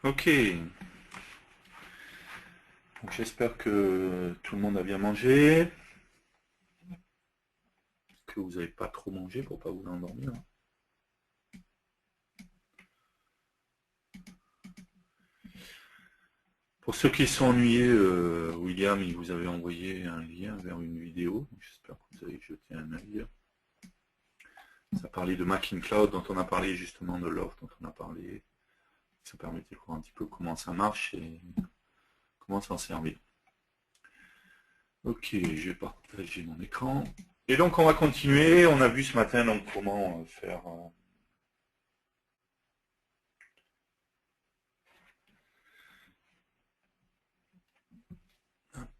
Ok, donc j'espère que tout le monde a bien mangé, que vous n'avez pas trop mangé pour pas vous endormir. Pour ceux qui sont ennuyés, William, il vous avait envoyé un lien vers une vidéo. J'espère que vous avez jeté un œil. Ça parlait de Mac in Cloud, dont on a parlé justement, de l'offre dont on a parlé. Ça permettait de voir un petit peu comment ça marche et comment s'en servir. Ok, je vais partager mon écran. Et donc on va continuer. On a vu ce matin donc comment faire. Pardon.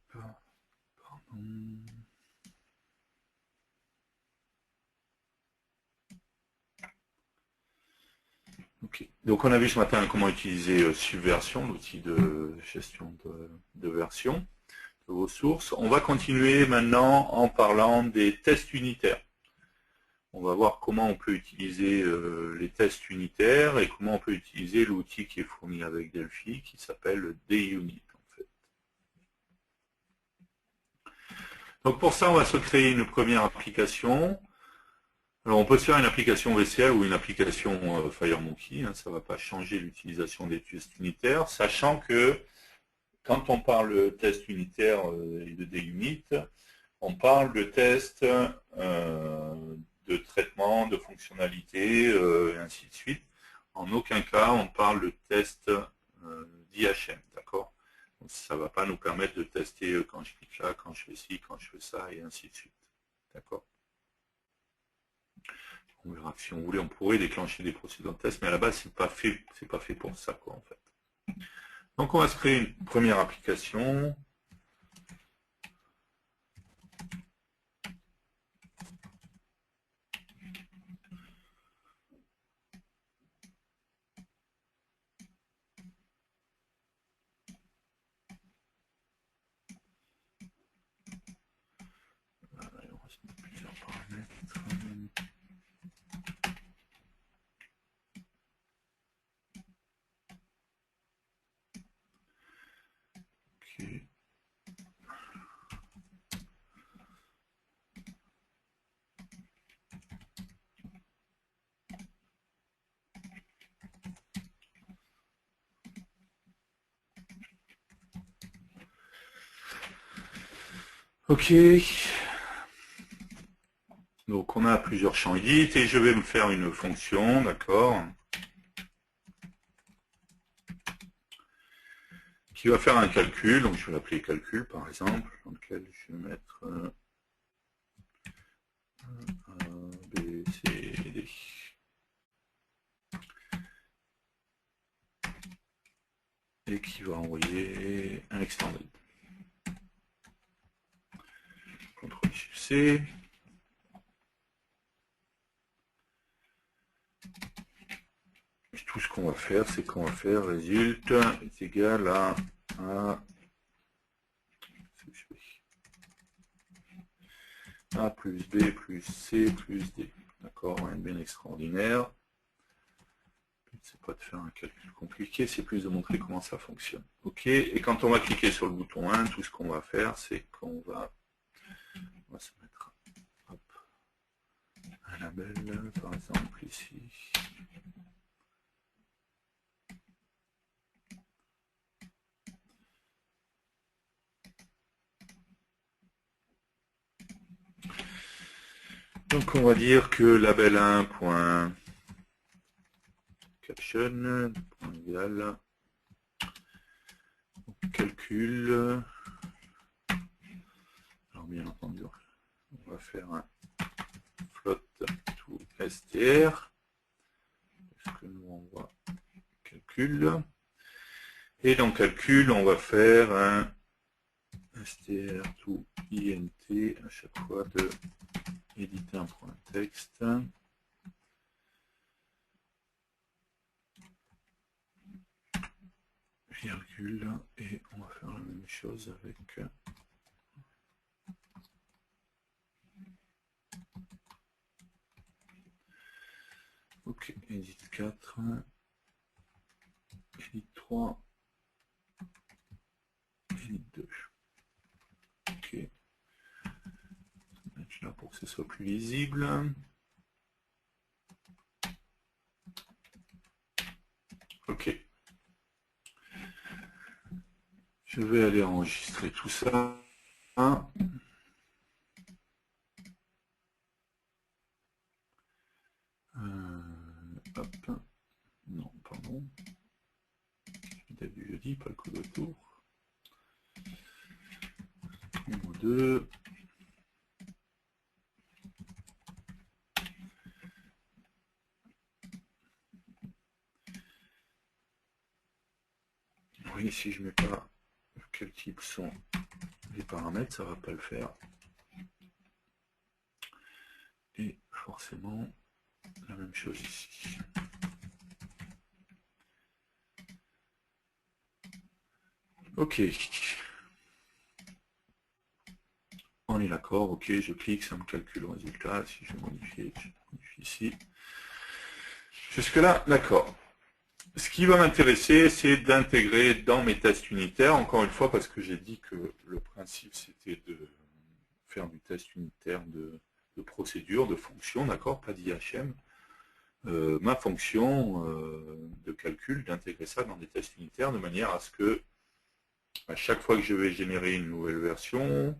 Okay. Donc on a vu ce matin comment utiliser Subversion, l'outil de gestion de version de vos sources. On va continuer maintenant en parlant des tests unitaires. On va voir comment on peut utiliser les tests unitaires et comment on peut utiliser l'outil qui est fourni avec Delphi qui s'appelle DUnit en fait. Donc pour ça on va se créer une première application. Alors on peut se faire une application VCL ou une application FireMonkey, hein, ça ne va pas changer l'utilisation des tests unitaires, sachant que quand on parle de test unitaire et de DUnit, on parle de tests de traitement, de fonctionnalité, et ainsi de suite. En aucun cas, on parle de test d'IHM, d'accord? Ça ne va pas nous permettre de tester quand je clique là, quand je fais ci, quand je fais ça, et ainsi de suite. D'accord? On verra que si on voulait, on pourrait déclencher des procédures de test, mais à la base, c'est pas fait pour ça, quoi, en fait. Donc, on va se créer une première application. Plusieurs paramètres. Ok. Ok. Donc on a plusieurs champs edit et je vais me faire une fonction, d'accord, qui va faire un calcul. Donc je vais l'appeler calcul par exemple, dans lequel je vais mettre A, B, C, D. Et qui va envoyer un extended. CTRL C. Et tout ce qu'on va faire, c'est qu'on va faire résultat est égal à A plus B plus C plus D. D'accord, rien de bien extraordinaire. C'est pas de faire un calcul compliqué, c'est plus de montrer comment ça fonctionne. Ok, et quand on va cliquer sur le bouton 1, tout ce qu'on va faire, c'est qu'on va se mettre hop, un label, par exemple ici. Donc on va dire que label 1.caption, point égal, calcul. Alors bien entendu, on va faire un float to str. Est-ce que nous on voit calcul? Et dans calcul, on va faire un str to int à chaque fois de éditer un point texte. Virgule, et on va faire la même chose avec ok, edit 4. Elite 3, Elite 2. Ok. Je vais mettre là pour que ce soit plus visible. Ok. Je vais aller enregistrer tout ça. Hop. Non, pardon. Début jeudi, pas le code autour. Numéro 2. Oui, si je mets pas quel type sont les paramètres, ça va pas le faire. Et forcément, la même chose ici. Ok. On est d'accord, ok, je clique, ça me calcule le résultat. Si je modifie ici. Jusque-là, d'accord. Ce qui va m'intéresser, c'est d'intégrer dans mes tests unitaires, encore une fois, parce que j'ai dit que le principe, c'était de faire du test unitaire de procédure, de fonction, d'accord, pas d'IHM. Ma fonction de calcul, d'intégrer ça dans des tests unitaires, de manière à ce que, à chaque fois que je vais générer une nouvelle version,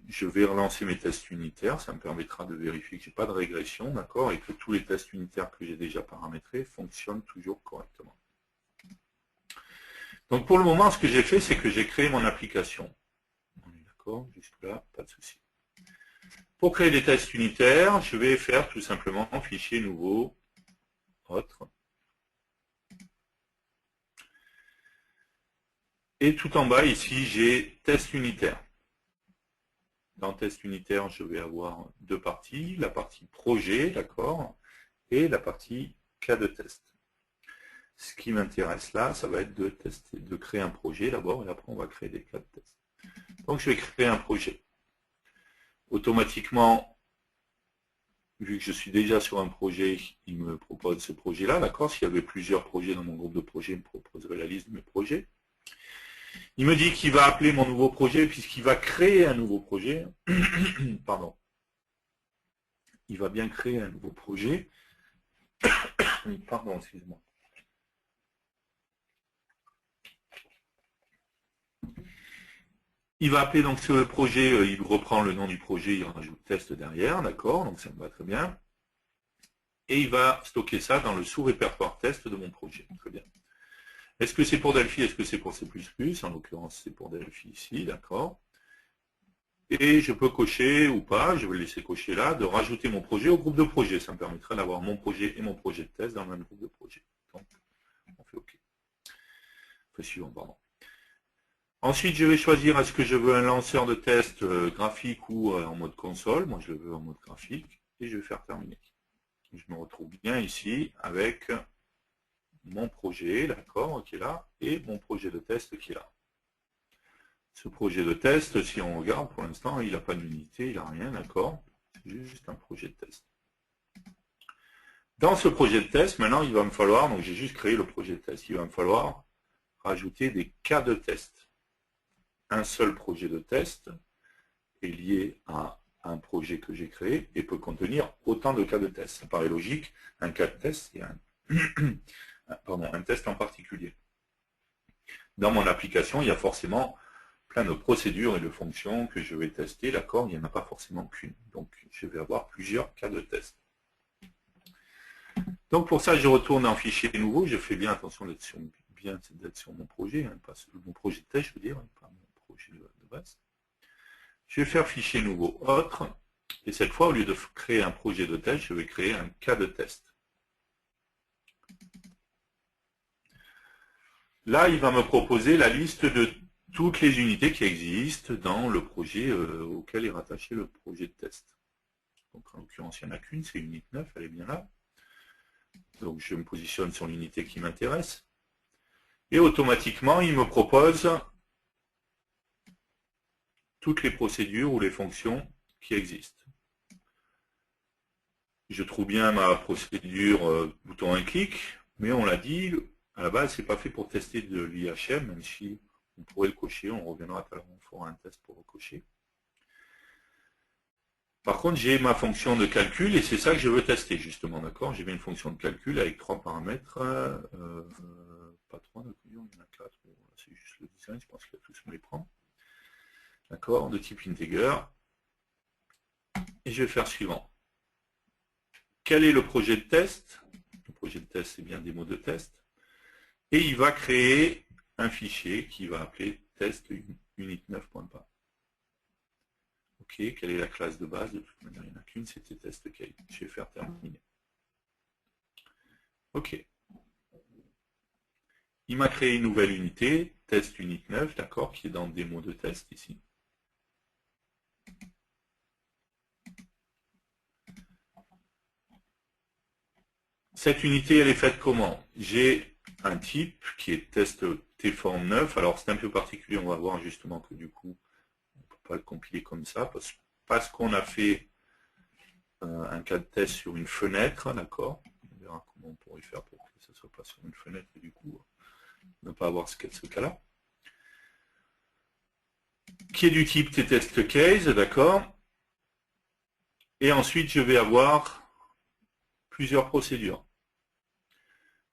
je vais relancer mes tests unitaires, ça me permettra de vérifier que je n'ai pas de régression, d'accord, et que tous les tests unitaires que j'ai déjà paramétrés fonctionnent toujours correctement. Donc pour le moment, ce que j'ai fait, c'est que j'ai créé mon application. On est d'accord, jusque-là, pas de souci. Pour créer des tests unitaires, je vais faire tout simplement un fichier nouveau, autre. Et tout en bas, ici, j'ai test unitaire. Dans test unitaire, je vais avoir deux parties, la partie projet, d'accord, et la partie cas de test. Ce qui m'intéresse là, ça va être de tester, de créer un projet d'abord, et après on va créer des cas de test. Donc je vais créer un projet. Automatiquement, vu que je suis déjà sur un projet, il me propose ce projet-là, d'accord. S'il y avait plusieurs projets dans mon groupe de projets, il me proposerait la liste de mes projets. Il me dit qu'il va appeler mon nouveau projet puisqu'il va créer un nouveau projet. Pardon. Il va bien créer un nouveau projet. Pardon, excuse-moi. Il va appeler donc ce projet, il reprend le nom du projet, il rajoute test derrière, d'accord, donc ça me va très bien. Et il va stocker ça dans le sous-répertoire test de mon projet. Très bien. Est-ce que c'est pour Delphi? Est-ce que c'est pour C++? En l'occurrence, c'est pour Delphi ici, d'accord. Et je peux cocher ou pas, je vais le laisser cocher là, de rajouter mon projet au groupe de projet. Ça me permettra d'avoir mon projet et mon projet de test dans le même groupe de projet. Donc, on fait OK. Enfin, suivant, pardon. Ensuite, je vais choisir est-ce que je veux un lanceur de test graphique ou en mode console. Moi, je le veux en mode graphique. Et je vais faire terminer. Je me retrouve bien ici avec mon projet, d'accord, qui est là, et mon projet de test qui est là. Ce projet de test, si on regarde, pour l'instant, il n'a pas d'unité, il n'a rien, d'accord. C'est juste un projet de test. Dans ce projet de test, maintenant, il va me falloir, donc j'ai juste créé le projet de test, il va me falloir rajouter des cas de test. Un seul projet de test est lié à un projet que j'ai créé et peut contenir autant de cas de test. Ça paraît logique, un cas de test, c'est un test en particulier. Dans mon application, il y a forcément plein de procédures et de fonctions que je vais tester, d'accord, il n'y en a pas forcément qu'une. Donc, je vais avoir plusieurs cas de test. Donc, pour ça, je retourne en fichier nouveau. Je fais bien attention d'être sur mon projet, hein, pas sur mon projet de test, je veux dire, pas mon projet de base. Je vais faire fichier nouveau autre. Et cette fois, au lieu de créer un projet de test, je vais créer un cas de test. Là, il va me proposer la liste de toutes les unités qui existent dans le projet auquel est rattaché le projet de test. Donc en l'occurrence, il n'y en a qu'une, c'est unité 9, elle est bien là. Donc je me positionne sur l'unité qui m'intéresse. Et automatiquement, il me propose toutes les procédures ou les fonctions qui existent. Je trouve bien ma procédure bouton un clic, mais on l'a dit, à la base, c'est pas fait pour tester de l'IHM, même si on pourrait le cocher, on reviendra tout à l'heure, on fera un test pour le cocher. Par contre, j'ai ma fonction de calcul et c'est ça que je veux tester, justement, d'accord? J'ai bien une fonction de calcul avec 3 paramètres, pas 3, il y en a 4, c'est juste le design, je pense qu'il y a tous me les prend. D'accord, de type integer. Et je vais faire suivant. Quel est le projet de test? Le projet de test, c'est bien des mots de test. Et il va créer un fichier qui va appeler test unit9.py. Ok, quelle est la classe de base? De toute manière, il n'y en a qu'une, c'était test case. Je vais faire terminer. Ok. Il m'a créé une nouvelle unité, test unit9, d'accord, qui est dans démo de test ici. Cette unité, elle est faite comment? J'ai un type qui est test tform9. Alors, c'est un peu particulier, on va voir justement que du coup, on ne peut pas le compiler comme ça, parce qu'on a fait un cas de test sur une fenêtre, d'accord? On verra comment on pourrait faire pour que ça ne soit pas sur une fenêtre et du coup, ne pas avoir ce cas-là. Qui est du type test case, d'accord? Et ensuite, je vais avoir plusieurs procédures.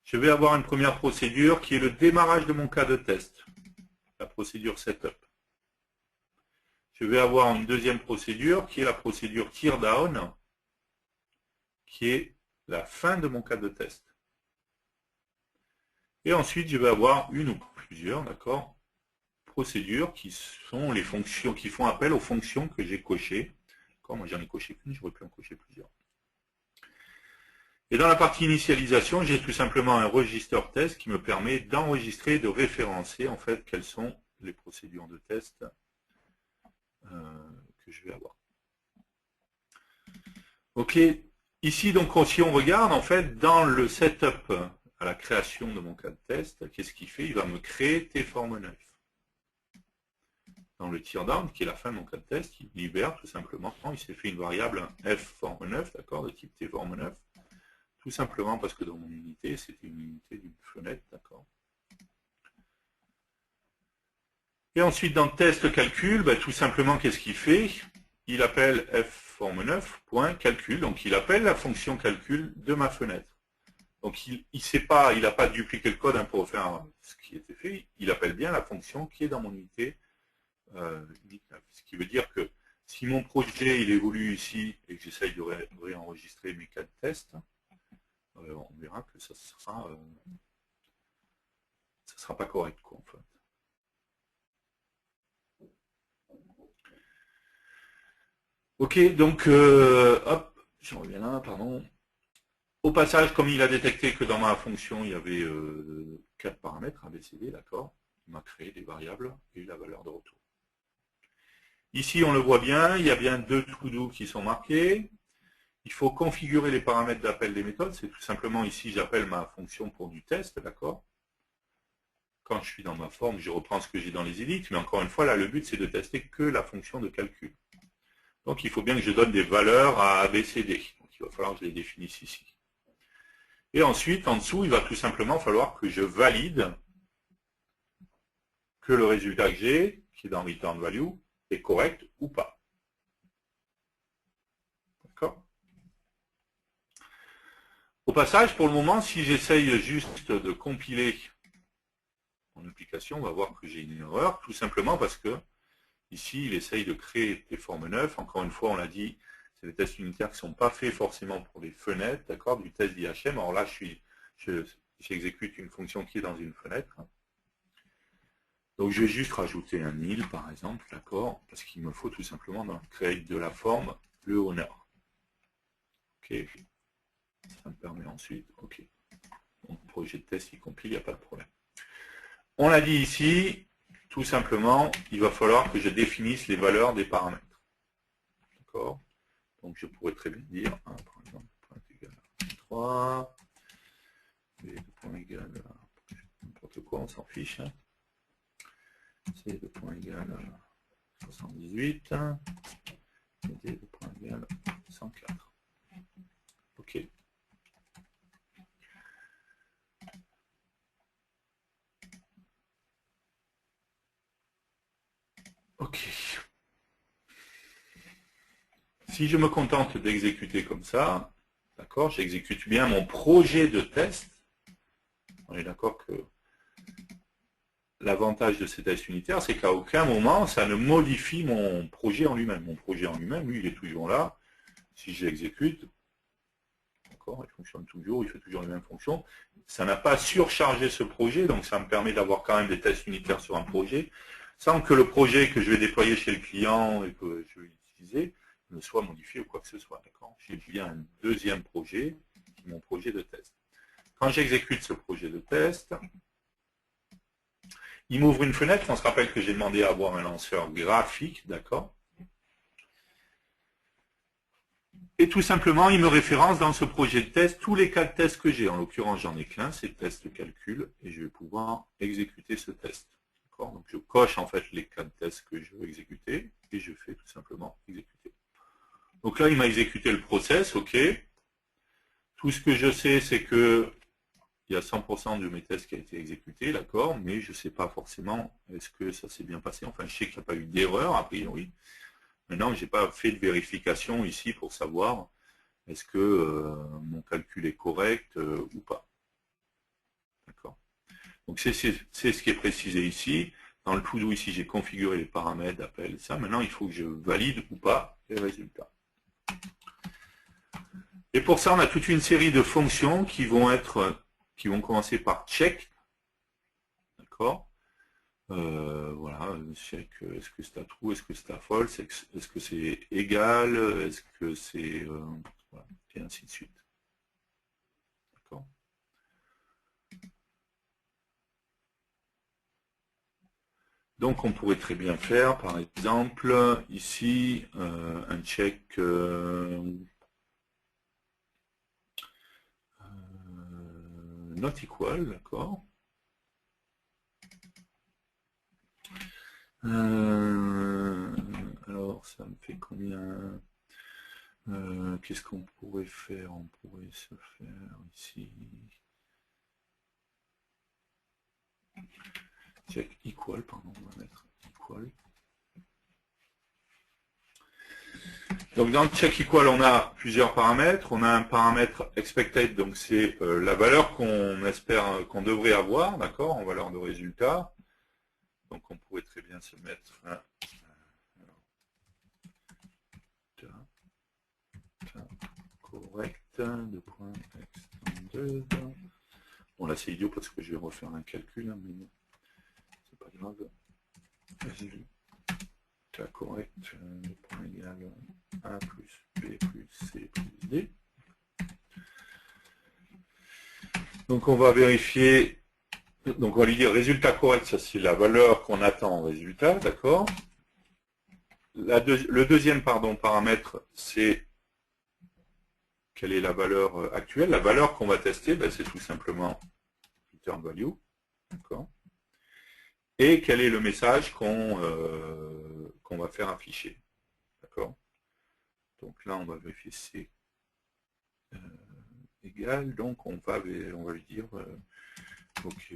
Je vais avoir une première procédure qui est le démarrage de mon cas de test, la procédure setup. Je vais avoir une deuxième procédure qui est la procédure teardown, qui est la fin de mon cas de test. Et ensuite, je vais avoir une ou plusieurs, d'accord, procédures qui sont les fonctions, qui font appel aux fonctions que j'ai cochées. Moi, j'en ai coché qu'une, j'aurais pu en cocher plusieurs. Et dans la partie initialisation, j'ai tout simplement un register test qui me permet d'enregistrer et de référencer en fait quelles sont les procédures de test que je vais avoir. Ok, ici donc si on regarde en fait dans le setup à la création de mon cas de test, qu'est-ce qu'il fait? Il va me créer tform9. Dans le teardown, qui est la fin de mon cas de test, il libère tout simplement, il s'est fait une variable fform9, d'accord, de type tform9. Tout simplement parce que dans mon unité, c'était une unité d'une fenêtre, d'accord. Et ensuite, dans test calcul, tout simplement, qu'est-ce qu'il fait? Il appelle fform9.calcul, donc il appelle la fonction calcul de ma fenêtre. Donc il n'a pas dupliqué le code pour faire ce qui était fait, il appelle bien la fonction qui est dans mon unité unit 9. Ce qui veut dire que si mon projet il évolue ici et que j'essaye de réenregistrer mes cas de test, on verra que ça sera pas correct, quoi, en fait. Ok, donc, hop, je reviens là, pardon. Au passage, comme il a détecté que dans ma fonction, il y avait 4 paramètres ABCD, d'accord, il m'a créé des variables et la valeur de retour. Ici, on le voit bien, il y a bien 2 to-do qui sont marqués. Il faut configurer les paramètres d'appel des méthodes. C'est tout simplement ici, j'appelle ma fonction pour du test, d'accord. Quand je suis dans ma forme, je reprends ce que j'ai dans les edits, mais encore une fois, là, le but, c'est de tester que la fonction de calcul. Donc, il faut bien que je donne des valeurs à ABCD. Donc, il va falloir que je les définisse ici. Et ensuite, en dessous, il va tout simplement falloir que je valide que le résultat que j'ai, qui est dans return value, est correct ou pas. D'accord? Au passage, pour le moment, si j'essaye juste de compiler mon application, on va voir que j'ai une erreur, tout simplement parce que ici, il essaye de créer tform9. Encore une fois, on l'a dit, c'est des tests unitaires qui ne sont pas faits forcément pour les fenêtres, d'accord, du test d'IHM. Alors là, j'exécute une fonction qui est dans une fenêtre. Donc je vais juste rajouter un nil, par exemple, d'accord, parce qu'il me faut tout simplement dans le create de la forme le honneur. Ok, ça me permet ensuite, ok. Donc projet de test, il compile, il n'y a pas de problème. On l'a dit ici, tout simplement, il va falloir que je définisse les valeurs des paramètres. D'accord. Donc je pourrais très bien dire, par exemple, point égal à 3, et point égal à n'importe quoi, on s'en fiche. Hein. C'est de point égal à 78, et de point égal à 104. Ok. Ok. Si je me contente d'exécuter comme ça, d'accord, j'exécute bien mon projet de test. On est d'accord que l'avantage de ces tests unitaires, c'est qu'à aucun moment, ça ne modifie mon projet en lui-même. Mon projet en lui-même, lui, il est toujours là. Si je l'exécute, d'accord, il fonctionne toujours, il fait toujours les mêmes fonctions. Ça n'a pas surchargé ce projet, donc ça me permet d'avoir quand même des tests unitaires sur un projet, sans que le projet que je vais déployer chez le client et que je vais utiliser ne soit modifié ou quoi que ce soit. J'ai bien un deuxième projet, mon projet de test. Quand j'exécute ce projet de test, il m'ouvre une fenêtre. On se rappelle que j'ai demandé à avoir un lanceur graphique, d'accord? Et tout simplement, il me référence dans ce projet de test tous les cas de test que j'ai. En l'occurrence, j'en ai qu'un, c'est le test calcul, et je vais pouvoir exécuter ce test. Donc je coche en fait les cas de test que je veux exécuter, et je fais tout simplement exécuter. Donc là, il m'a exécuté le process, ok. Tout ce que je sais, c'est que il y a 100% de mes tests qui a été exécuté, d'accord, mais je ne sais pas forcément est-ce que ça s'est bien passé. Enfin, je sais qu'il n'y a pas eu d'erreur, a priori. Maintenant, je n'ai pas fait de vérification ici pour savoir est-ce que mon calcul est correct ou pas. D'accord. Donc, c'est ce qui est précisé ici. Dans le to-do, ici, j'ai configuré les paramètres d'appel. Ça, maintenant, il faut que je valide ou pas les résultats. Et pour ça, on a toute une série de fonctions qui vont commencer par check. D'accord. Voilà, check, est-ce que c'est à true, est-ce que c'est à false, est-ce que c'est égal, est-ce que c'est... voilà, et ainsi de suite. D'accord. Donc on pourrait très bien faire, par exemple, ici, un check not equal, d'accord. Alors, ça me fait combien? Qu'est-ce qu'on pourrait faire? On pourrait se faire ici. Check equal, pardon, on va mettre equal. Donc dans le check equal, on a plusieurs paramètres. On a un paramètre expected, donc c'est la valeur qu'on espère, qu'on devrait avoir, d'accord, en valeur de résultat. Donc on pourrait très bien se mettre correct, de point extended. Bon là c'est idiot parce que je vais refaire un calcul, mais c'est pas grave. Résultat correct, de point égal A plus B plus C plus D. Donc on va vérifier. Donc on va lui dire résultat correct, ça c'est la valeur qu'on attend en résultat, d'accord. Le deuxième paramètre, c'est quelle est la valeur actuelle. La valeur qu'on va tester, ben, c'est tout simplement return value, d'accord. Et quel est le message qu'on va faire afficher, d'accord. Donc là, on va vérifier c'est égal, donc on va lui dire ok,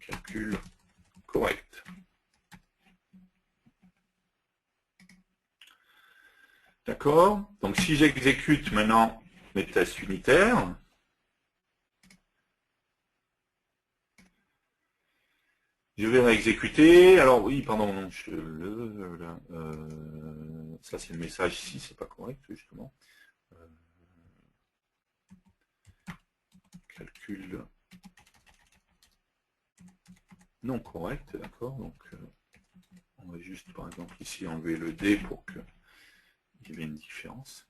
calcul correct. D'accord. Donc si j'exécute maintenant mes tests unitaires, je vais réexécuter. Alors oui, pardon, non, ça c'est le message ici, c'est pas correct justement. Calcul non correct, d'accord. Donc on va juste par exemple ici enlever le D pour qu'il y ait une différence.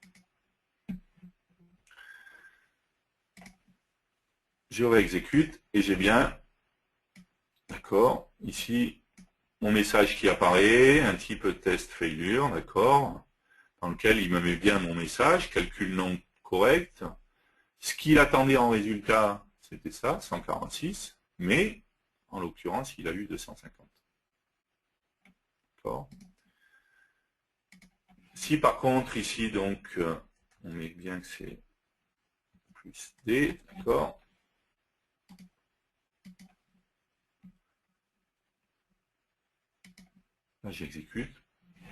Je réexécute et j'ai bien, d'accord, ici mon message qui apparaît, un type test failure, d'accord, dans lequel il me met bien mon message, calcul non correct. Ce qu'il attendait en résultat, c'était ça, 146, mais en l'occurrence, il a eu 250. D'accord. Si par contre, ici, donc, on met bien que c'est plus D, d'accord. Là, j'exécute.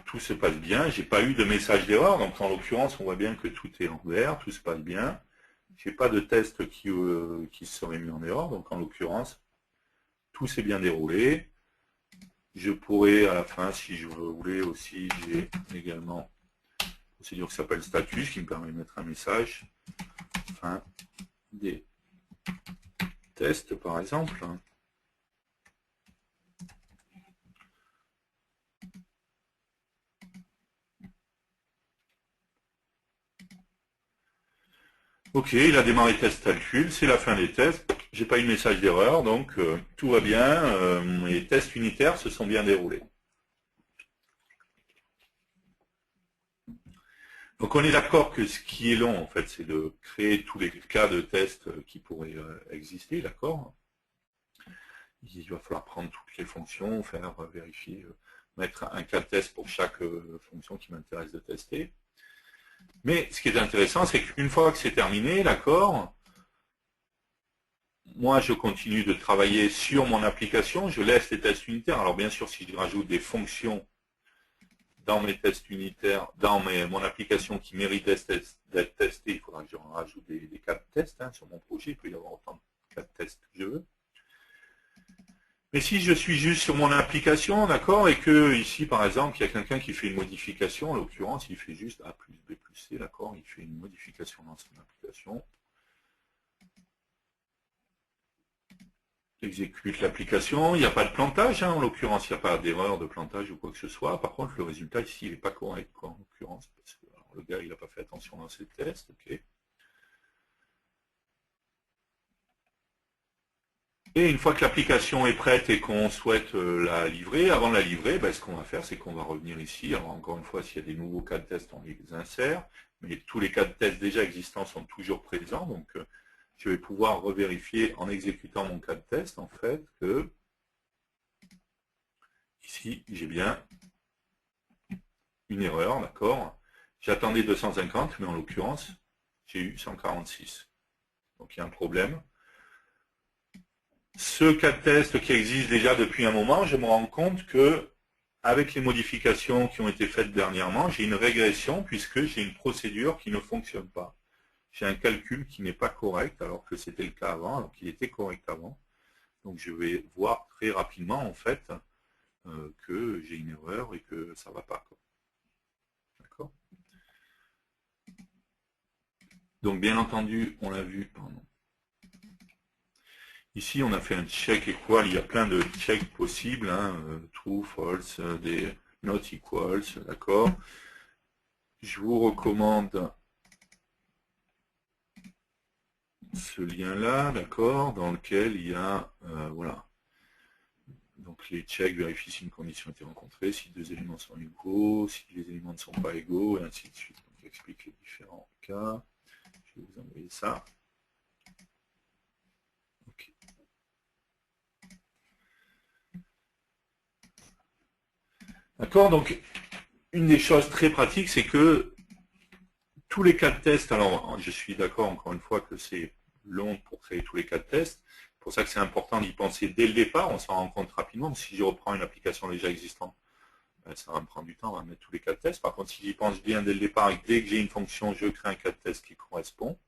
Tout se passe bien. J'ai pas eu de message d'erreur. Donc, en l'occurrence, on voit bien que tout est en vert. Tout se passe bien. J'ai pas de test qui serait mis en erreur. Donc, en l'occurrence, tout s'est bien déroulé. Je pourrais, à la fin, si je voulais aussi, j'ai également une procédure qui s'appelle status, qui me permet de mettre un message. Fin des tests, par exemple. Ok, il a démarré test calcul, c'est la fin des tests. J'ai pas eu de message d'erreur, donc tout va bien. Les tests unitaires se sont bien déroulés. Donc on est d'accord que ce qui est long, en fait, c'est de créer tous les cas de tests qui pourraient exister, d'accord? Il va falloir prendre toutes les fonctions, faire vérifier, mettre un cas de test pour chaque fonction qui m'intéresse de tester. Mais ce qui est intéressant, c'est qu'une fois que c'est terminé, d'accord, moi je continue de travailler sur mon application, je laisse les tests unitaires. Alors bien sûr, si je rajoute des fonctions dans mes tests unitaires, dans mon application qui mérite d'être testée, il faudra que je rajoute des cas de test sur mon projet. Il peut y avoir autant de cas de test que je veux. Mais si je suis juste sur mon application, d'accord, et que ici, par exemple, il y a quelqu'un qui fait une modification, en l'occurrence, il fait juste A plus B plus C, d'accord, il fait une modification dans son application. Exécute l'application, il n'y a pas de plantage, en l'occurrence, il n'y a pas d'erreur de plantage ou quoi que ce soit. Par contre, le résultat ici, il n'est pas correct, quoi, en l'occurrence, parce que alors, le gars, il n'a pas fait attention dans ses tests, ok. Et une fois que l'application est prête et qu'on souhaite la livrer, avant de la livrer, ce qu'on va faire, c'est qu'on va revenir ici. Alors encore une fois, s'il y a des nouveaux cas de test, on les insère. Mais tous les cas de test déjà existants sont toujours présents. Donc je vais pouvoir revérifier en exécutant mon cas de test, en fait, que ici, j'ai bien une erreur, d'accord. J'attendais 250, mais en l'occurrence, j'ai eu 146. Donc il y a un problème. Ce cas de test qui existe déjà depuis un moment, je me rends compte que avec les modifications qui ont été faites dernièrement, j'ai une régression puisque j'ai une procédure qui ne fonctionne pas. J'ai un calcul qui n'est pas correct alors que c'était le cas avant, alors qu'il était correct avant. Donc je vais voir très rapidement en fait que j'ai une erreur et que ça ne va pas. D'accord. Donc bien entendu, on l'a vu, pardon. Ici, on a fait un check equal. Il y a plein de checks possibles. True, false, des not equals. D'accord. Je vous recommande ce lien-là, d'accord, dans lequel il y a, voilà. Donc les checks vérifient si une condition a été rencontrée, si deux éléments sont égaux, si les éléments ne sont pas égaux, et ainsi de suite. Donc il explique les différents cas. Je vais vous envoyer ça. Ok. D'accord, donc une des choses très pratiques, c'est que tous les cas de test, alors je suis d'accord encore une fois que c'est long pour créer tous les cas de test, c'est pour ça que c'est important d'y penser dès le départ, on s'en rend compte rapidement. Si je reprends une application déjà existante, ça va me prendre du temps, on va mettre tous les cas de test. Par contre, si j'y pense bien dès le départ et que dès que j'ai une fonction, je crée un cas de test qui correspond,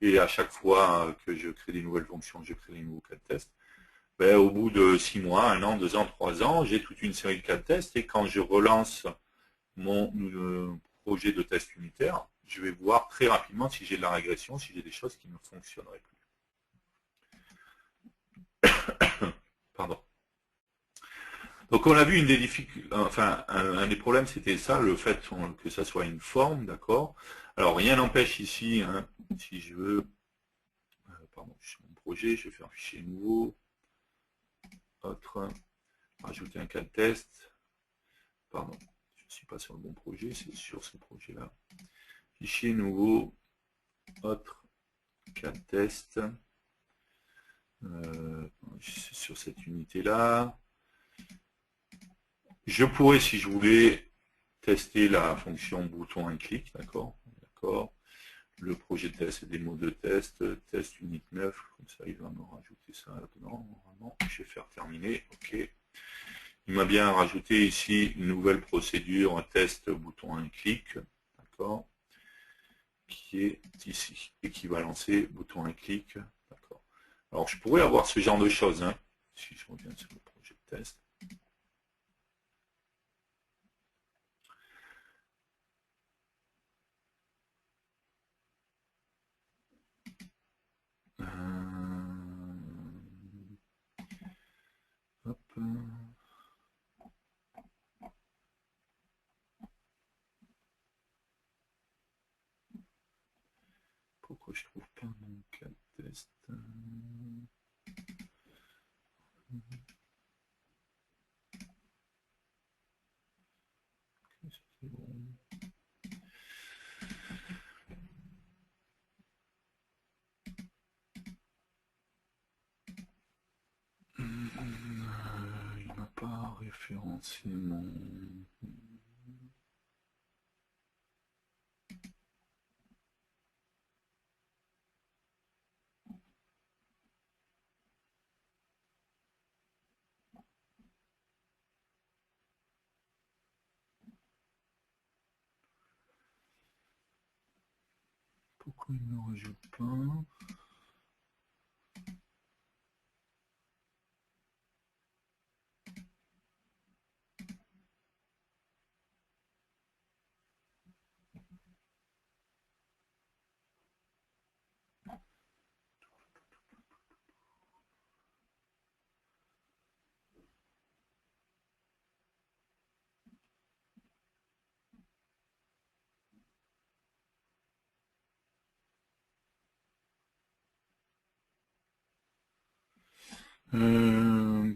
et à chaque fois que je crée des nouvelles fonctions, je crée des nouveaux cas de test, au bout de 6 mois, 1 an, 2 ans, 3 ans, j'ai toute une série de cas de test, et quand je relance mon projet de test unitaire, je vais voir très rapidement si j'ai de la régression, si j'ai des choses qui ne fonctionneraient plus. Pardon. Donc on a vu une des difficultés, enfin un des problèmes c'était ça, le fait que ça soit une forme, d'accord. Alors rien n'empêche ici, si je veux, pardon, sur mon projet, je vais faire un fichier nouveau, autre, rajouter un cas de test, pardon, je ne suis pas sur le bon projet, c'est sur ce projet-là. Fichier nouveau, autre, cas de test, sur cette unité-là. Je pourrais, si je voulais, tester la fonction bouton un clic, d'accord. Le projet de test et des mots de test, test unit 9, comme ça il va me rajouter ça là-dedans, normalement. Je vais faire terminer, ok. il m'a bien rajouté ici une nouvelle procédure, un test bouton un clic, d'accord, qui est ici, équivalencer bouton un clic, d'accord. Alors je pourrais avoir ce genre de choses, hein, si je reviens sur le projet de test. Hop. Pourquoi je trouve pas mon cas de test? C'est bon. Il m'a pas référencé mon... Pourquoi il ne me rajoute pas?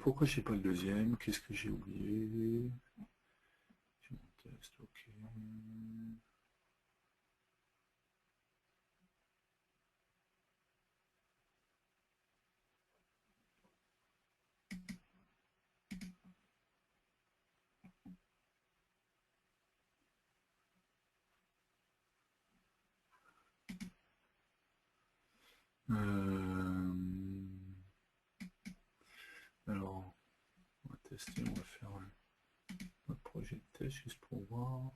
Pourquoi j'ai pas le deuxième? Qu'est-ce que j'ai oublié? J'ai mon test, ok. Alors, on va tester, on va faire un projet de test juste pour voir.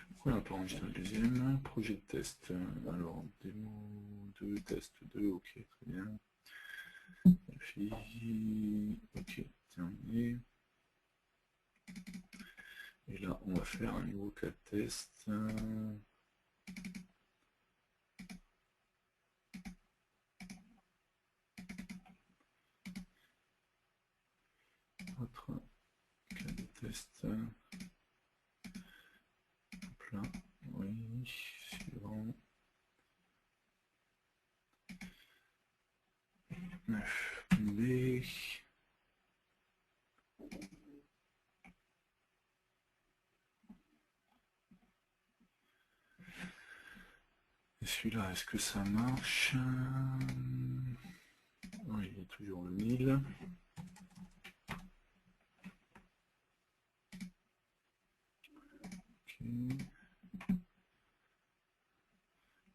Pourquoi on n'a pas enregistré le deuxième? Projet de test. Alors, démo 2, test 2, ok, très bien. Ok, terminé. Et là, on va faire un nouveau cas de test. Autre cas de test. Hop là. Oui, suivant. 9B. Et celui-là, est-ce que ça marche? Oui, il y a toujours le 1000. Ok.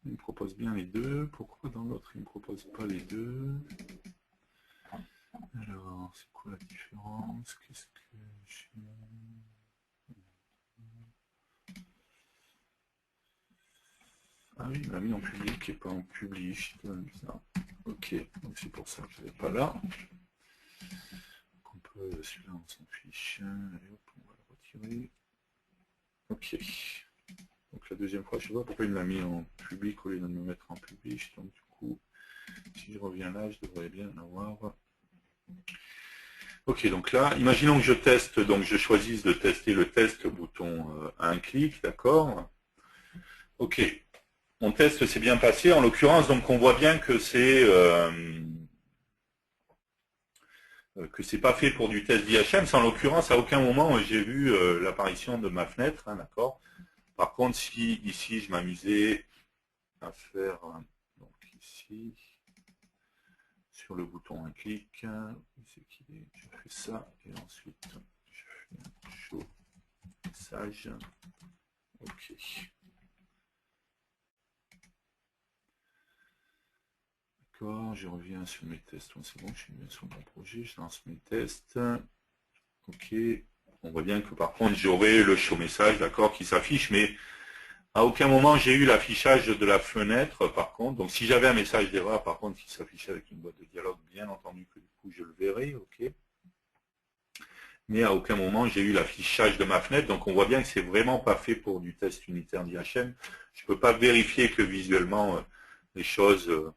Il me propose bien les deux. Pourquoi dans l'autre, il ne me propose pas les deux? Alors, c'est quoi la différence? Qu'est-ce que j'ai? Ah oui, il m'a mis en public et pas en publish. Ok, donc c'est pour ça que je n'ai pas là. Donc on peut, celui-là on s'en fiche. Allez hop, on va le retirer. Ok. Donc la deuxième fois, je ne sais pas pourquoi il m'a mis en public au lieu de me mettre en publish. Donc du coup, si je reviens là, je devrais bien avoir. Ok, donc là, imaginons que je teste, donc je choisisse de tester le test bouton un clic, d'accord. Ok, mon test s'est bien passé, en l'occurrence, donc on voit bien que c'est pas fait pour du test d'IHM. En l'occurrence, à aucun moment j'ai vu l'apparition de ma fenêtre, hein, d'accord. Par contre, si ici je m'amusais à faire, donc ici, sur le bouton un clic, c'est qu'il est, je fais ça, et ensuite je fais un show message, ok. D'accord, je reviens sur mes tests. C'est bon, je suis bien sur mon projet, je lance mes tests. Ok, on voit bien que par contre j'aurai le show message, d'accord, qui s'affiche, mais à aucun moment j'ai eu l'affichage de la fenêtre par contre. Donc si j'avais un message d'erreur par contre qui s'affichait avec une boîte de dialogue, bien entendu que du coup je le verrai, ok. Mais à aucun moment j'ai eu l'affichage de ma fenêtre, donc on voit bien que c'est vraiment pas fait pour du test unitaire d'IHM. Je peux pas vérifier que visuellement les choses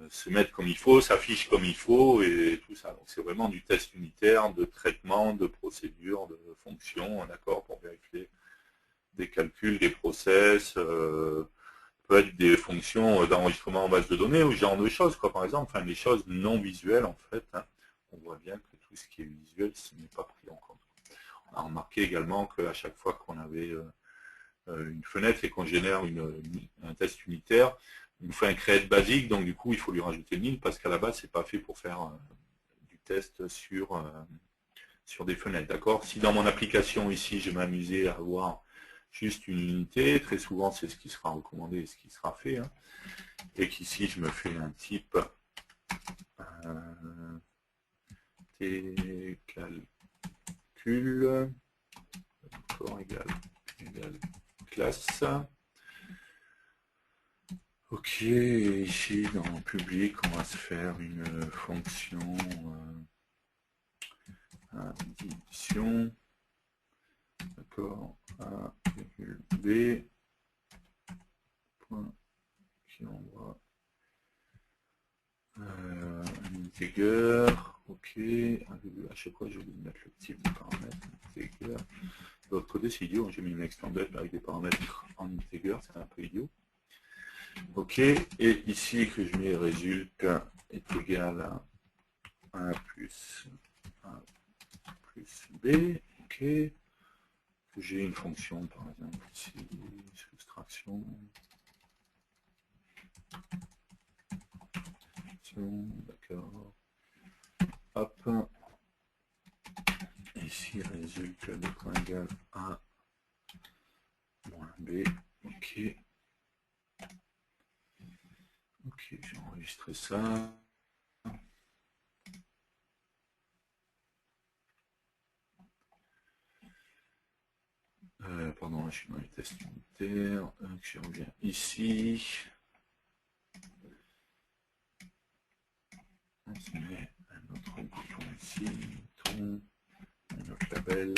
se mettent comme il faut, s'affichent comme il faut et tout ça. Donc c'est vraiment du test unitaire, de traitement, de procédure, de fonction, d'accord, pour vérifier des calculs, des process, peut être des fonctions d'enregistrement en base de données ou ce genre de choses, quoi, par exemple, enfin des choses non visuelles en fait. Hein. On voit bien que tout ce qui est visuel, ce n'est pas pris en compte. On a remarqué également qu'à chaque fois qu'on avait une fenêtre et qu'on génère un test unitaire, il nous fait un create basique, donc du coup il faut lui rajouter une ligne parce qu'à la base c'est pas fait pour faire du test sur des fenêtres, d'accord. Si dans mon application ici je m'amusais à avoir juste une unité, très souvent c'est ce qui sera recommandé et ce qui sera fait, hein, et qu'ici je me fais un type t calcul, d'accord, égal classe. Ok, ici dans le public, on va se faire une fonction addition, d'accord, A, B, point, qui envoie un integer, ok, à chaque fois je vais mettre le type de paramètre, integer. De l'autre côté, c'est idiot, j'ai mis une extended avec des paramètres en integer, c'est un peu idiot. Ok, et ici que je mets résultat est égal à 1 plus A plus B, ok, que j'ai une fonction par exemple ici, soustraction, d'accord, hop, ici résultat de point égal A moins B, ok, ok, j'ai enregistré ça. Pardon, je suis dans les tests unitaires, je reviens ici. On se met un autre bouton ici, un autre label.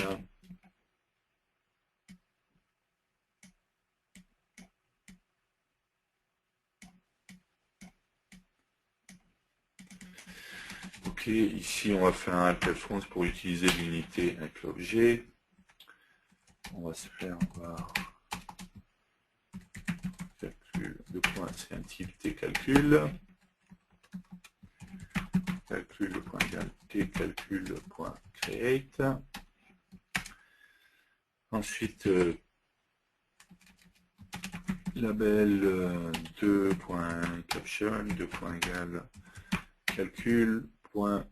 Ok, ici on va faire un alt F11 pour utiliser l'unité avec l'objet. On va se faire voir calcul de point, c'est un type T calcul. Calcul de point égal T calcul de point create. Ensuite, label 2.caption, 2 point égal calcul, point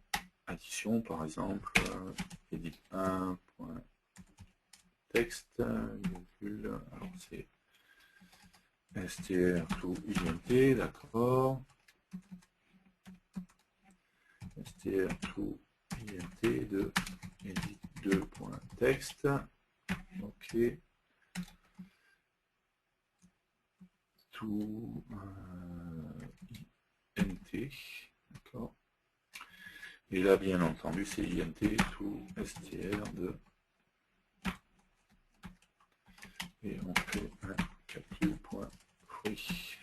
addition par exemple, edit 1, point texte, virgule, alors c'est str to int, d'accord, str to int de edit 2.text, ok, to int, d'accord, et là bien entendu c'est int to str de, et on fait un calcul.fruit.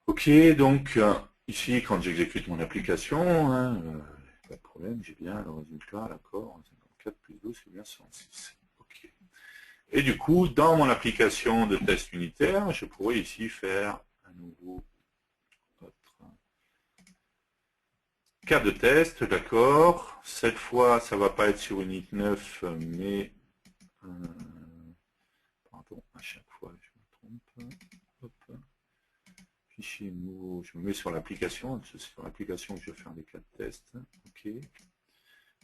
Ok, donc ici quand j'exécute mon application, hein, pas de problème, j'ai bien le résultat, d'accord, 54 plus 12 c'est bien 106. Ok. Et du coup, dans mon application de test unitaire, je pourrais ici faire un nouveau cas de test, d'accord. Cette fois, ça ne va pas être sur unit 9, mais pardon, à chaque fois, je me trompe. Hop. Fichier nouveau, je me mets sur l'application, c'est sur l'application que je vais faire des cas de test. Ok.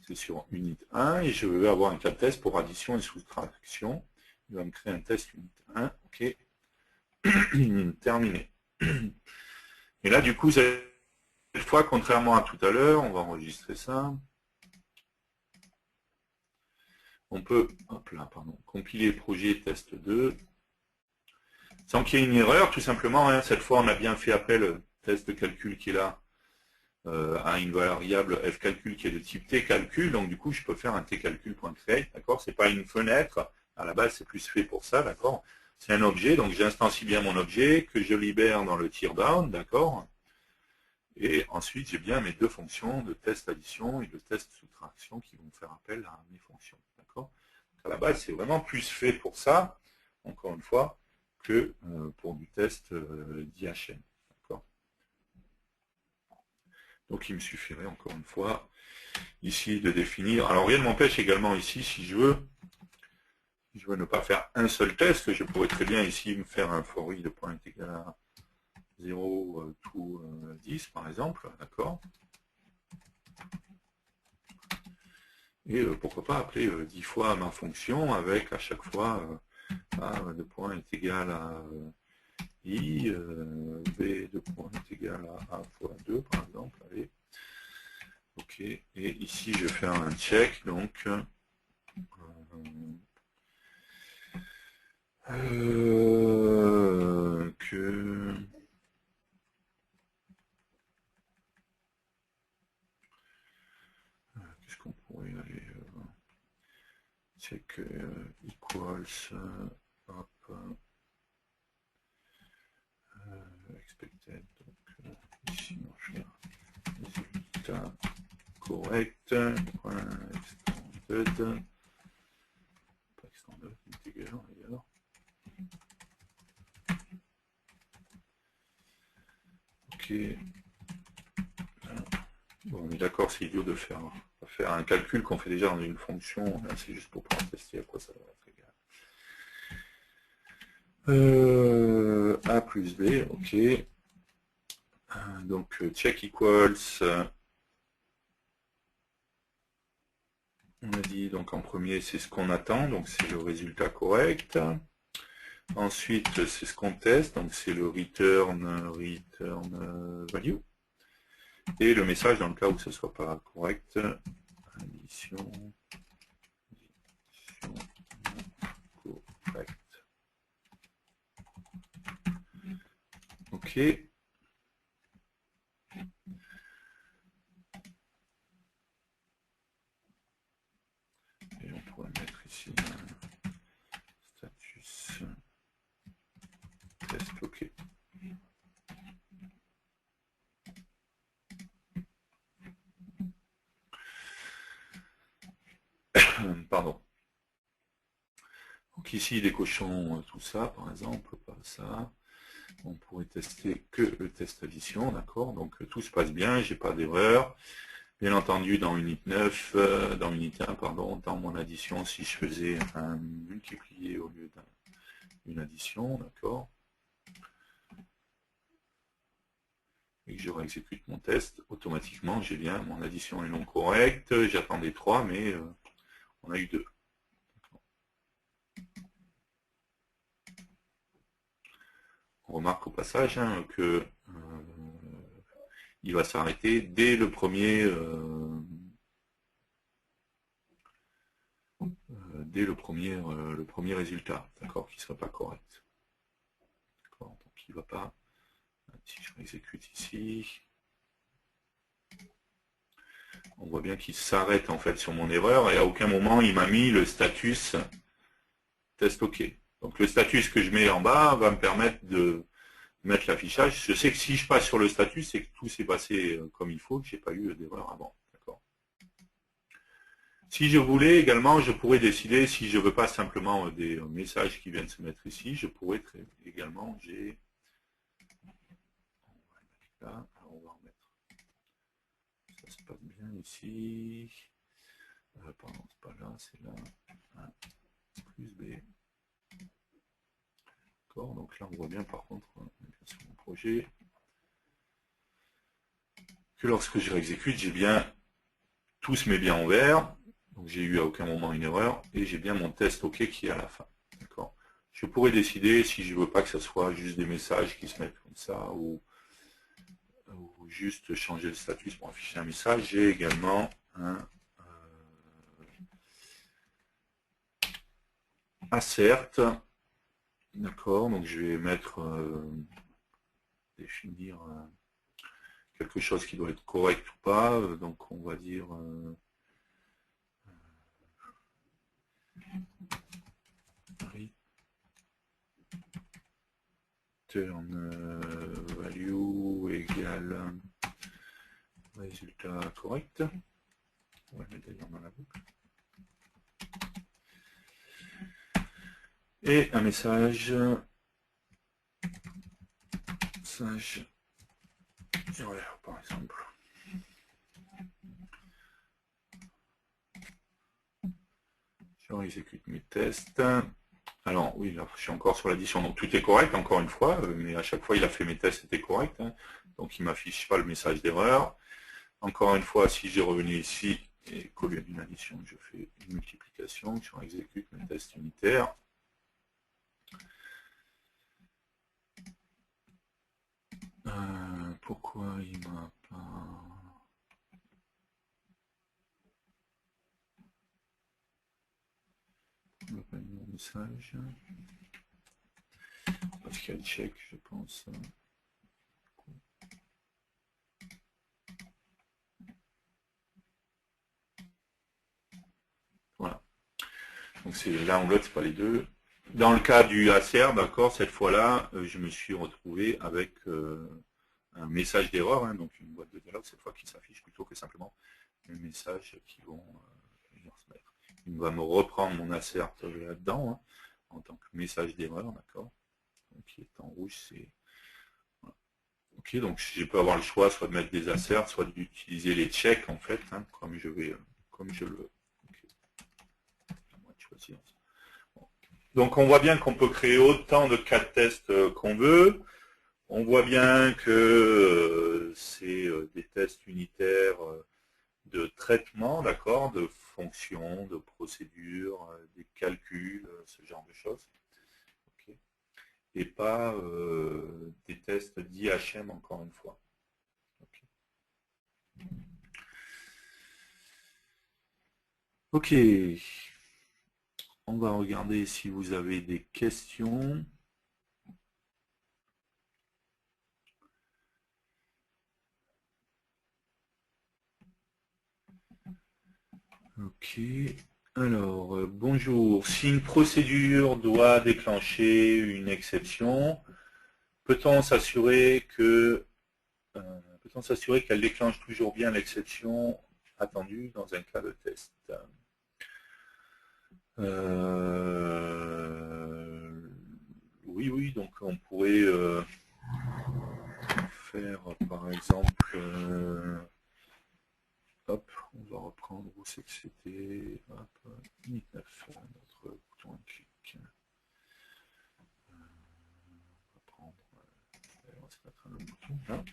C'est sur unit 1 et je vais avoir un cas de test pour addition et soustraction. Il va me créer un test unit 1. Ok. Terminé. Et là, du coup, cette fois, contrairement à tout à l'heure, on va enregistrer ça. On peut, hop là, pardon, compiler le projet test 2. Sans qu'il y ait une erreur, tout simplement, hein, cette fois, on a bien fait appel au test de calcul qui est là, à une variable fcalcul qui est de type tcalcul, donc du coup je peux faire un tcalcul.create, d'accord? C'est pas une fenêtre, à la base c'est plus fait pour ça, d'accord? C'est un objet, donc j'instancie bien mon objet, que je libère dans le teardown, d'accord? Et ensuite j'ai bien mes deux fonctions de test addition et de test soustraction qui vont faire appel à mes fonctions, d'accord? À la base c'est vraiment plus fait pour ça, encore une fois, que pour du test d'IHM. Donc il me suffirait encore une fois ici de définir. Alors rien ne m'empêche également ici, si je veux ne pas faire un seul test, je pourrais très bien ici me faire un for i de point égal à 0 to 10 par exemple, d'accord. Et pourquoi pas appeler 10 fois ma fonction avec à chaque fois a de point est égal à i, b de point est égal à a fois 2 par exemple, allez. Ok, et ici je vais faire un check, donc qu'est-ce qu'on pourrait aller check equals hop, expected, donc ici on va faire résultat correct, point extended, pas extended, integer d'ailleurs. Ok. Bon, on est d'accord, c'est idiot de faire un calcul qu'on fait déjà dans une fonction. C'est juste pour pouvoir tester à quoi ça va être égal. A plus B, ok. Donc check equals. On a dit donc en premier c'est ce qu'on attend, donc c'est le résultat correct. Ensuite c'est ce qu'on teste, donc c'est le return value. Et le message dans le cas où ce ne soit pas correct, addition correct. Ok. Et on pourrait mettre ici status test ok. Pardon. Donc ici, les cochons, tout ça, par exemple, pas ça. On pourrait tester que le test addition, d'accord? Donc tout se passe bien, j'ai pas d'erreur. Bien entendu, dans Unit 9, dans Unit 1, pardon, dans mon addition, si je faisais un multiplié au lieu d'une addition, d'accord? Et que je réexécute mon test, automatiquement, j'ai bien mon addition est non correcte, j'attendais 3, mais on a eu 2. On remarque au passage hein, que il va s'arrêter dès le premier résultat, d'accord, qui ne serait pas correct. Donc il ne va pas. Si je réexécute ici, on voit bien qu'il s'arrête en fait sur mon erreur et à aucun moment il m'a mis le status test OK. Donc le status que je mets en bas va me permettre de mettre l'affichage. Je sais que si je passe sur le statut, c'est que tout s'est passé comme il faut, que je n'ai pas eu d'erreur avant. Si je voulais également, je pourrais décider, si je ne veux pas simplement des messages qui viennent se mettre ici, je pourrais également, là, on va remettre. Ça se passe bien ici. Pardon, c'est pas là, c'est là. 1 plus B. D'accord, donc là on voit bien par contre, sur mon projet, que lorsque je réexécute, j'ai bien, tout se met bien en vert. Donc j'ai eu à aucun moment une erreur et j'ai bien mon test OK qui est à la fin. D'accord. Je pourrais décider si je veux pas que ce soit juste des messages qui se mettent comme ça, ou juste changer le statut pour afficher un message. J'ai également un assert. D'accord, donc je vais mettre définir quelque chose qui doit être correct ou pas. Donc on va dire return value égale résultat correct. On va le mettre d'ailleurs dans la boucle. Et un message erreur, par exemple. Je exécute mes tests. Alors oui, là, je suis encore sur l'addition, donc tout est correct, encore une fois, mais à chaque fois il a fait mes tests, c'était correct, hein, donc il ne m'affiche pas le message d'erreur. Encore une fois, si je revenais ici, et qu'au lieu d'une addition, je fais une multiplication, je exécute mes tests unitaires. Pourquoi il m'a pas... mon message. Parce qu'il y a le check, je pense. Voilà. Donc c'est l'un ou l'autre, c'est pas les deux. Dans le cas du ACR, d'accord, cette fois-là, je me suis retrouvé avec un message d'erreur, hein, donc une boîte de dialogue cette fois qui s'affiche plutôt que simplement les messages qui vont venir se mettre. Il va me reprendre mon assert là-dedans, hein, en tant que message d'erreur, d'accord. Donc qui est en rouge, c'est... Voilà. Ok, donc je peux avoir le choix soit de mettre des asserts, soit d'utiliser les checks en fait, hein, comme je le veux. Okay. Moi de choisir. Bon. Donc on voit bien qu'on peut créer autant de cas de test qu'on veut. On voit bien que c'est des tests unitaires de traitement, d'accord, de fonctions, de procédures, des calculs, ce genre de choses. Okay. Et pas des tests d'IHM encore une fois. Okay. Ok. On va regarder si vous avez des questions. Ok. Alors, bonjour. Si une procédure doit déclencher une exception, peut-on s'assurer qu'elle déclenche toujours bien l'exception attendue dans un cas de test? Oui, donc on pourrait faire par exemple hop, on va reprendre où c'est que c'était, hop, init 9, notre bouton un clic. On va prendre, on va se mettre un autre bouton là.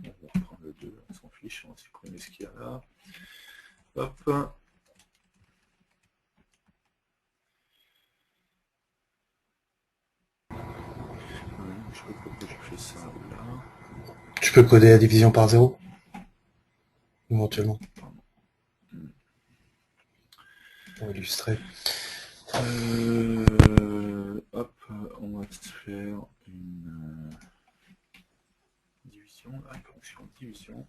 On va reprendre le 2, on s'en fiche, on va supprimer ce qu'il y a là. Hop. Je sais pas pourquoi j'ai fait ça là. Tu peux coder la division par 0 éventuellement. Pour illustrer. Hop, on va se faire une division, une fonction de division.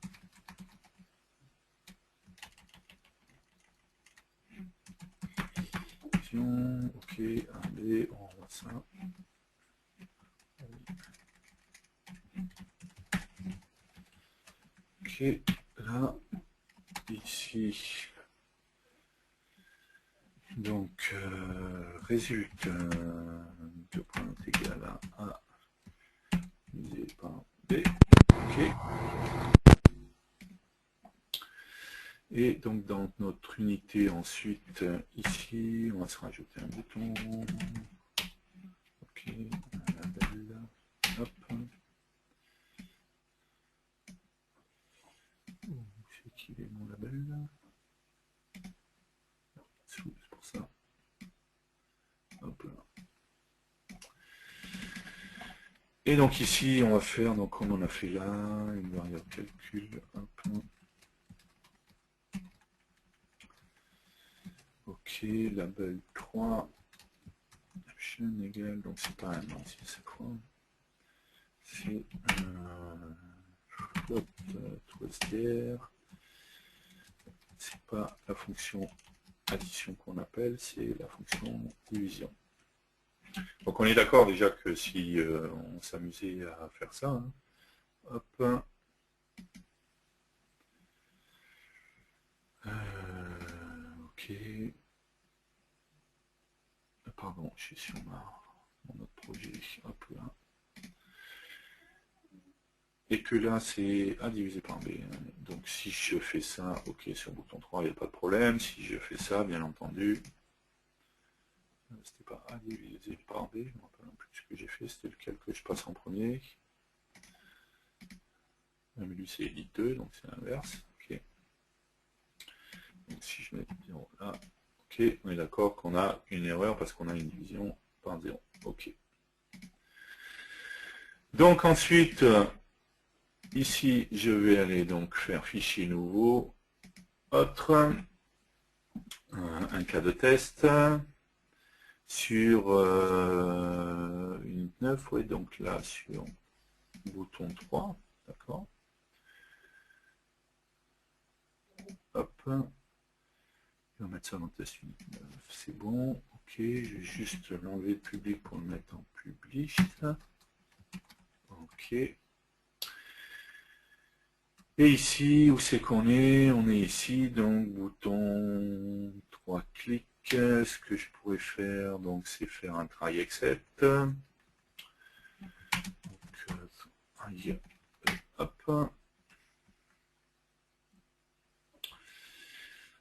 Ok, 1B, on voit ça. Ok, là, ici, donc, résulte de point égal à A divisé par B. Ok. Et donc, dans notre unité, ensuite, ici, on va se rajouter un bouton. Ok, un label. Hop. C'est qui est mon label là? C'est pour ça. Hop là. Et donc ici, on va faire, donc comme on a fait là, une variable calcul. Hop. Ok, label 3. Option égale, donc c'est pas un entier cette fois. C'est float toistière. C'est pas la fonction addition qu'on appelle, c'est la fonction division. Donc on est d'accord déjà que si on s'amusait à faire ça, hein, hop, ok, pardon, je suis sur mon autre projet, hop là, et que là c'est A divisé par B, hein. Donc si je fais ça, ok, sur bouton 3, il n'y a pas de problème, si je fais ça, bien entendu, c'était pas A divisé par B, je ne me rappelle plus ce que j'ai fait, c'était lequel que je passe en premier. Même lui c'est edit 2, donc c'est l'inverse. Ok. Donc si je mets 0 là, ok, on est d'accord qu'on a une erreur parce qu'on a une division par 0. Ok. Donc ensuite, ici, je vais aller donc faire fichier nouveau, autre, un cas de test sur unit 9, oui, donc là sur bouton 3, d'accord. Hop. On va mettre ça dans test unit 9, c'est bon. Ok, je vais juste l'enlever de public pour le mettre en public. Ok. Et ici, où c'est qu'on est? On est ici, donc bouton 3 clics. Ce que je pourrais faire, donc, c'est faire un try except. Donc, hop.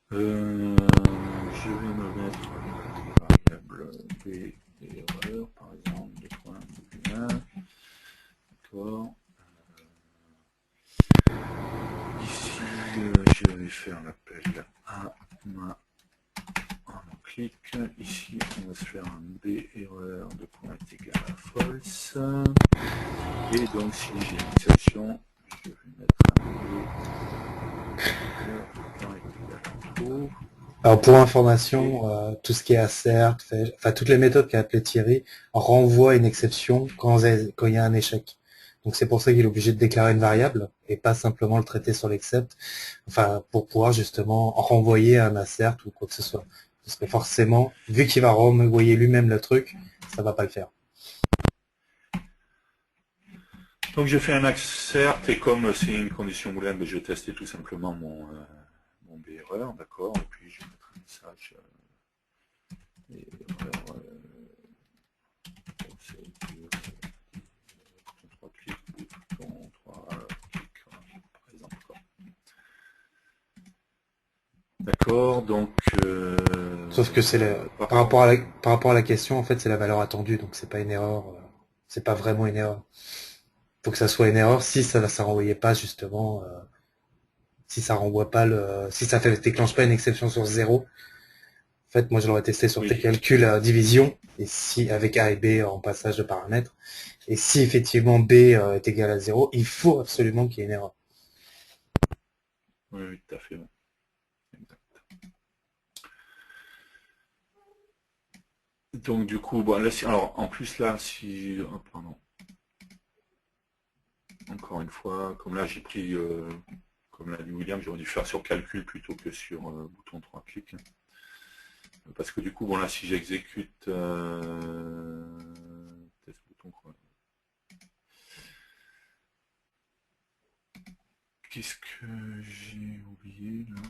Je vais me mettre une variable B erreur, par exemple, de point d'accord. Ici, je vais faire l'appel à ma clic. Ici, on va se faire un B erreur de point est égal à false. Et donc, si j'ai une exception, je vais mettre un B point est égal à true. Alors pour information, tout ce qui est assert, enfin toutes les méthodes qu'a appelé Thierry renvoient une exception quand il y a un échec. Donc c'est pour ça qu'il est obligé de déclarer une variable et pas simplement le traiter sur l'except, enfin pour pouvoir justement renvoyer un assert ou quoi que ce soit. Parce que forcément, vu qu'il va renvoyer lui-même le truc, ça va pas le faire. Donc je fais un assert et comme c'est une condition booléenne, je vais tester tout simplement mon B erreur, d'accord, et puis je vais mettre un message erreur, d'accord, donc Sauf que c'est par rapport à la question, en fait, c'est la valeur attendue, donc c'est pas une erreur, c'est pas vraiment une erreur. Faut que ça soit une erreur si ça renvoyait pas justement, si ça renvoie pas si ça déclenche pas une exception sur 0. En fait, moi je l'aurais testé sur tes calculs à division, et si avec A et B en passage de paramètres, et si effectivement B est égal à 0, il faut absolument qu'il y ait une erreur. Oui, oui, tout à fait. Ouais. Exact. Donc du coup, bon, là, alors en plus là, si, oh, pardon. Encore une fois, comme là j'ai pris, comme l'a dit William, j'aurais dû faire sur calcul plutôt que sur bouton 3 clics. Parce que du coup, bon là, si j'exécute test bouton quoi. Qu'est-ce que j'ai oublié là?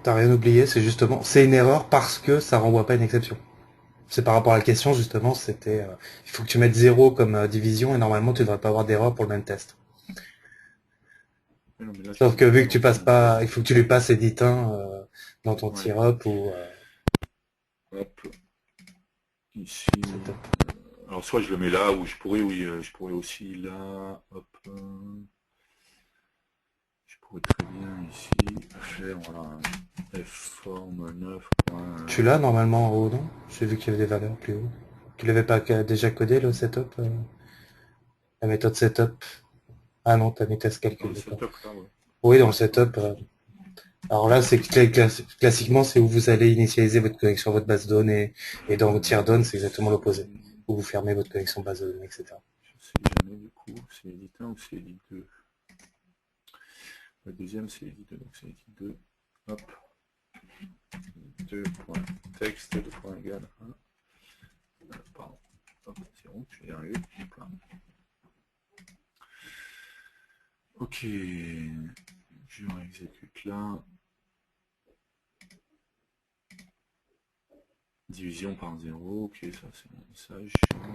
T'as rien oublié, c'est justement, c'est une erreur parce que ça renvoie pas une exception. C'est par rapport à la question justement, c'était, il faut que tu mettes 0 comme division et normalement tu devrais pas avoir d'erreur pour le même test. Non, là, Sauf que vu que tu passes pas, il faut que tu lui passes edit 1 dans ton tir-up ou... Hop. Ici. Alors soit je le mets là, ou je pourrais, oui, je pourrais aussi là, hop. Je pourrais très bien ici, faire voilà, fform 9. Tu l'as normalement en haut, non? J'ai vu qu'il y avait des valeurs plus haut. Tu l'avais pas déjà codé le setup? La méthode setup? Ah non, t'as mis test Dans calcul, le d'accord. setup là, ouais. Oui, dans le setup. Alors là, c'est classiquement, c'est où vous allez initialiser votre connexion à votre base de données. Et dans Teardown, c'est exactement l'opposé. Où vous fermez votre connexion base de données, etc. Je sais jamais du coup, c'est edit 1 ou c'est edit 2. Le deuxième c'est edit 2, donc c'est edit 2. Hop. 2.text, 2.égal. Pardon. Hop, c'est bon, je vais y arriver. Ok. Je réexécute là. Division par 0, ok, ça c'est mon message.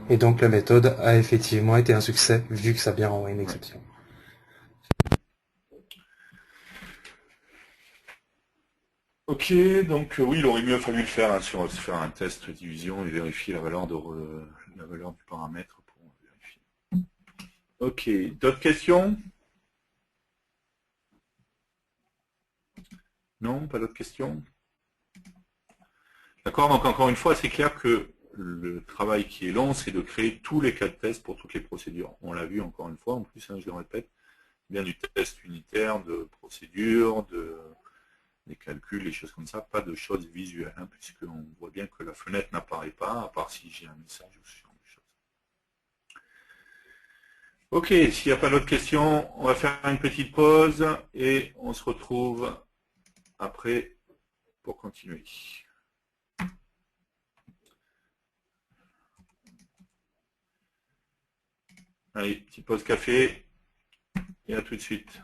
Et donc la méthode a effectivement été un succès, vu que ça a bien renvoyé une exception. Ouais. Ok, donc oui, il aurait mieux fallu le faire, hein, faire un test de division et vérifier la valeur du paramètre pour vérifier. Ok, d'autres questions? Non, pas d'autres questions? D'accord, donc encore une fois, c'est clair que le travail qui est long, c'est de créer tous les cas de test pour toutes les procédures. On l'a vu encore une fois, en plus, hein, je le répète, bien du test unitaire, de procédure, des calculs, des choses comme ça, pas de choses visuelles, hein, puisqu'on voit bien que la fenêtre n'apparaît pas, à part si j'ai un message ou ce genre de choses. Ok, s'il n'y a pas d'autres questions, on va faire une petite pause et on se retrouve après pour continuer. Allez, petite pause café et à tout de suite.